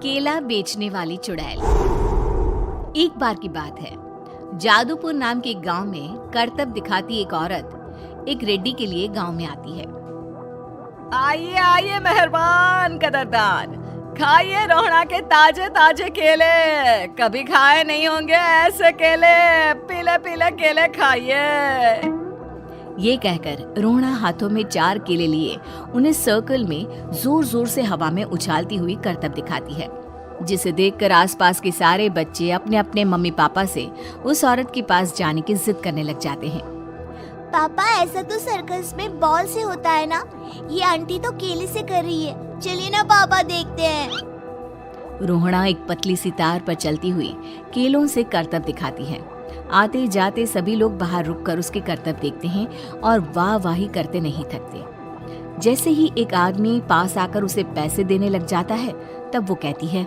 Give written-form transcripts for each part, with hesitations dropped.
केला बेचने वाली चुड़ैल। एक बार की बात है, जादूपुर नाम के एक गांव में करतब दिखाती एक औरत एक रेड्डी के लिए गांव में आती है। आइए आइए मेहरबान कदरदान, खाइए रोहड़ा के ताजे ताजे केले। कभी खाए नहीं होंगे ऐसे केले, पीले पीले केले खाइए। ये कहकर रोहड़ा हाथों में 4 केले लिए उन्हें सर्कल में जोर जोर से हवा में उछालती हुई करतब दिखाती है, जिसे देखकर आसपास के सारे बच्चे अपने अपने मम्मी पापा से उस औरत के पास जाने की जिद करने लग जाते हैं। पापा, ऐसा तो सर्कस में बॉल से होता है ना, ये आंटी तो केले से कर रही है। चलिए ना पापा, देखते हैं। रोहड़ा एक पतली सी तार पर चलती हुई केलों से करतब दिखाती है। आते जाते सभी लोग बाहर रुककर उसके करतब देखते हैं और वाह वाही करते नहीं थकते। जैसे ही एक आदमी पास आकर उसे पैसे देने लग जाता है, तब वो कहती है,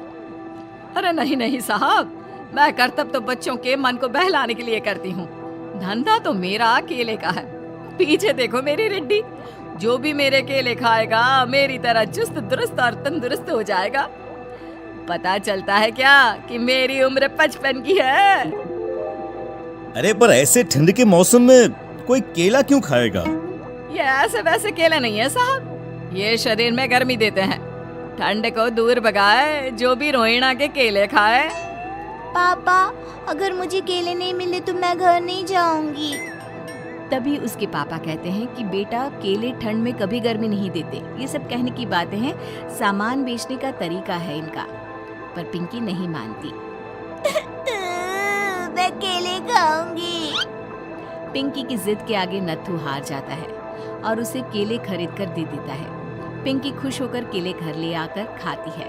अरे नहीं नहीं साहब, मैं करतब तो बच्चों के मन को बहलाने के लिए करती हूँ। धंधा तो मेरा केले का है। पीछे देखो मेरी रेड्डी, जो भी मेरे केले खाएगा मेरी तरह चुस्त दुरुस्त और तंदुरुस्त हो जाएगा। पता चलता है क्या कि मेरी उम्र 55 की है। अरे पर ऐसे ठंड के मौसम में कोई केला क्यों खाएगा? ये ऐसे वैसे केले नहीं है साहब, ये शरीर में गर्मी देते हैं। ठंड को दूर भगाए जो भी रोहिणा के केले खाए। पापा, अगर मुझे केले नहीं मिले तो मैं घर नहीं जाऊंगी। तभी उसके पापा कहते हैं कि बेटा, केले ठंड में कभी गर्मी नहीं देते। ये सब कहने की बातें हैं, सामान बेचने का तरीका है इनका। पर पिंकी नहीं मानती। मैं केले खाऊंगी। पिंकी की जिद के आगे नत्थू हार जाता है और उसे केले खरीद कर दे देता है। पिंकी खुश होकर केले घर ले आकर खाती है।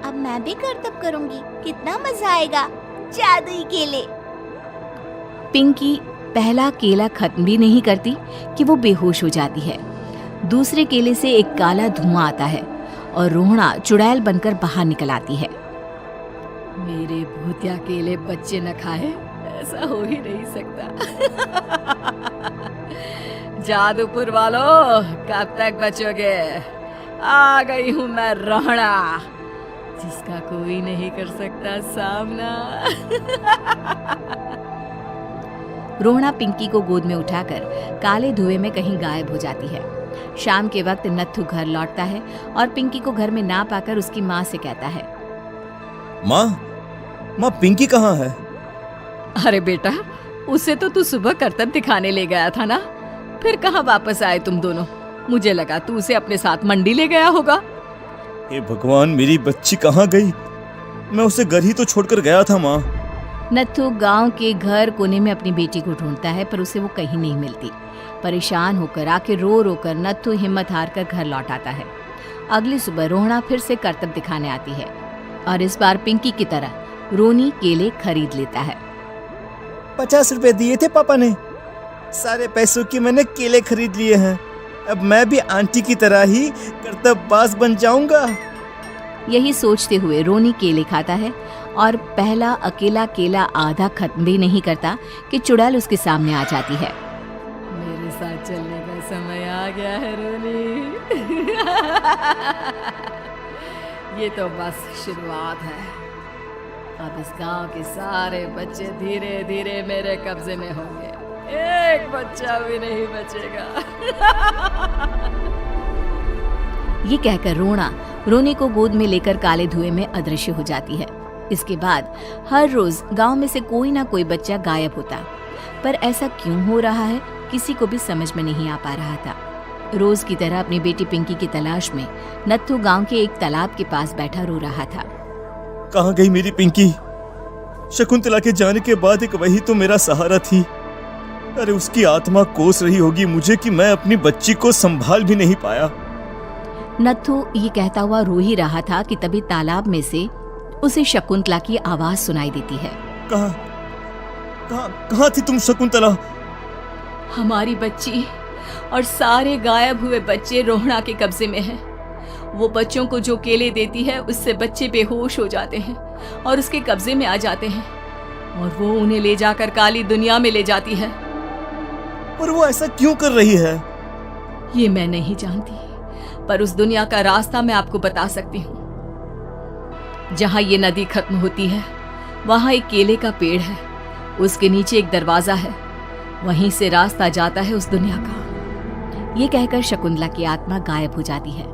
अब मैं भी करतब करूंगी, कितना मजा आएगा। जादुई केले। पिंकी पहला केला खत्म भी नहीं करती कि वो बेहोश हो जाती है। दूसरे केले से एक काला धुआं आता है और रोहड़ा चुड़ैल बनकर बाहर निकल आती है। मेरे भूतिया केले बच्चे न खाए, ऐसा हो ही नहीं सकता। जादूपुर वालों, कब तक बचोगे? आ गई हूँ मैं रोहड़ा, जिसका कोई नहीं कर सकता सामना। रोहड़ा पिंकी को गोद में उठाकर काले धुएं में कहीं गायब हो जाती है। शाम के वक्त नत्थू घर लौटता है और पिंकी को घर में ना पाकर उसकी माँ से कहता है, माँ पिंकी कहाँ है? अरे बेटा, उसे तो तू सुबह करतब दिखाने ले गया था ना, फिर कहाँ वापस आए तुम दोनों? मुझे लगा तू उसे अपने साथ मंडी ले गया होगा। हे भगवान, मेरी बच्ची कहाँ गई? मैं उसे घर ही तो छोड़कर गया था माँ। नत्थू गांव के घर कोने में अपनी बेटी को ढूंढता है, पर उसे वो कहीं नहीं मिलती। परेशान होकर आखिर रो रो कर नत्थू हिम्मत हार कर घर लौट आता है। अगली सुबह रोहड़ा फिर से करतब दिखाने आती है और इस बार पिंकी की तरह रोनी केले खरीद लेता है। 50 रुपए दिए थे पापा ने, सारे पैसों की मैंने केले खरीद लिए हैं। अब मैं भी आंटी की तरह ही करतबबाज बन जाऊंगा। यही सोचते हुए रोनी केले खाता है और पहला अकेला केला आधा खत्म भी नहीं करता कि चुड़ैल उसके सामने आ जाती है। मेरे साथ चलने का समय आ गया है रोनी। ये तो बस शुरुआत है। अब इस गांव के सारे बच्चे धीरे धीरे मेरे कब्जे में होंगे, एक बच्चा भी नहीं बचेगा। ये कहकर रोना रोनी को गोद में लेकर काले धुएं में अदृश्य हो जाती है। इसके बाद हर रोज गांव में से कोई ना कोई बच्चा गायब होता, पर ऐसा क्यों हो रहा है किसी को भी समझ में नहीं आ पा रहा था। रोज की तरह अपनी बेटी पिंकी की तलाश में नत्थू गांव के एक तालाब के पास बैठा रो रहा था। कहाँ गई मेरी पिंकी? शकुंतला के जाने के बाद एक वही तो मेरा सहारा थी। अरे उसकी आत्मा कोस रही होगी मुझे कि मैं अपनी बच्ची को संभाल भी नहीं पाया। नत्थू ये कहता हुआ रो ही रहा था कि तभी तालाब में से उसे शकुंतला की आवाज सुनाई देती है। कहाँ थी तुम शकुंतला? हमारी बच्ची और सारे गायब हुए बच्चे रोहड़ा के कब्जे में हैं। वो बच्चों को जो केले देती है उससे बच्चे बेहोश हो जाते हैं और उसके कब्जे में आ जाते हैं और वो उन्हें ले जाकर काली दुनिया में ले जाती है। पर वो ऐसा क्यों कर रही है? ये मैं नहीं जानती, पर उस दुनिया का रास्ता मैं आपको बता सकती हूँ। जहाँ ये नदी खत्म होती है वहाँ एक केले का पेड़ है, उसके नीचे एक दरवाजा है, वहीं से रास्ता जाता है उस दुनिया का। ये कहकर शकुंतला की आत्मा गायब हो जाती है।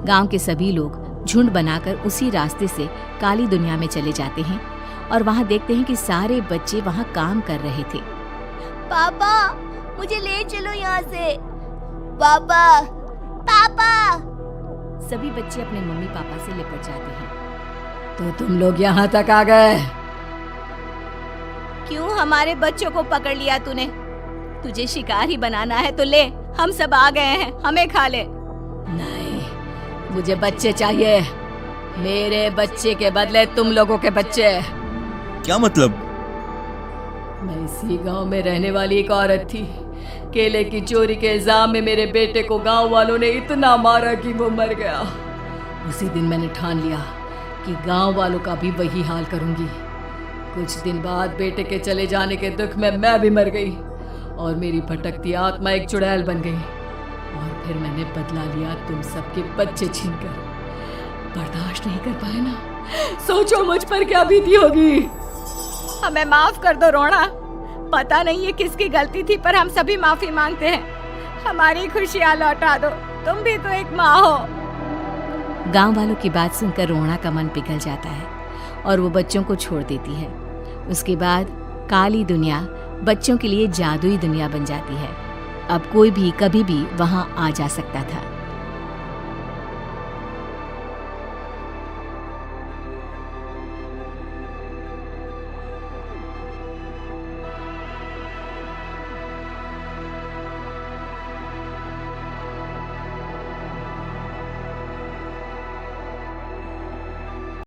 गांव के सभी लोग झुंड बनाकर उसी रास्ते से काली दुनिया में चले जाते हैं और वहां देखते हैं कि सारे बच्चे वहां काम कर रहे थे। पापा मुझे ले चलो यहाँ से। पापा पापा। सभी बच्चे अपने मम्मी पापा से लिपट जाते हैं। तो तुम लोग यहाँ तक आ गए? क्यों हमारे बच्चों को पकड़ लिया तूने? तुझे शिकार ही बनाना है तो ले, हम सब आ गए हैं, हमें खा ले। नहीं, मुझे बच्चे चाहिए। मेरे बच्चे के बदले तुम लोगों के बच्चे। क्या मतलब? मैं इसी गांव में रहने वाली एक औरत थी। केले की चोरी के इल्जाम में मेरे बेटे को गांव वालों ने इतना मारा कि वो मर गया। उसी दिन मैंने ठान लिया कि गांव वालों का भी वही हाल करूंगी। कुछ दिन बाद बेटे के चले जाने के दुख में मैं भी मर गई और मेरी भटकती आत्मा एक चुड़ैल बन गई। और फिर मैंने बदला लिया तुम सबके बच्चे छीनकर। बर्दाश्त नहीं कर पाए ना? सोचो मुझ पर क्या बीती होगी। हमें माफ कर दो रोना। पता नहीं ये किसकी गलती थी, पर हम सभी माफी मांगते हैं। हमारी खुशियाँ लौटा दो, तुम भी तो एक माँ हो। गांव वालों की बात सुनकर रोना का मन पिघल जाता है और वो बच्चों को छोड़ देती है। उसके बाद काली दुनिया बच्चों के लिए जादुई दुनिया बन जाती है। अब कोई भी कभी भी वहां आ जा सकता था।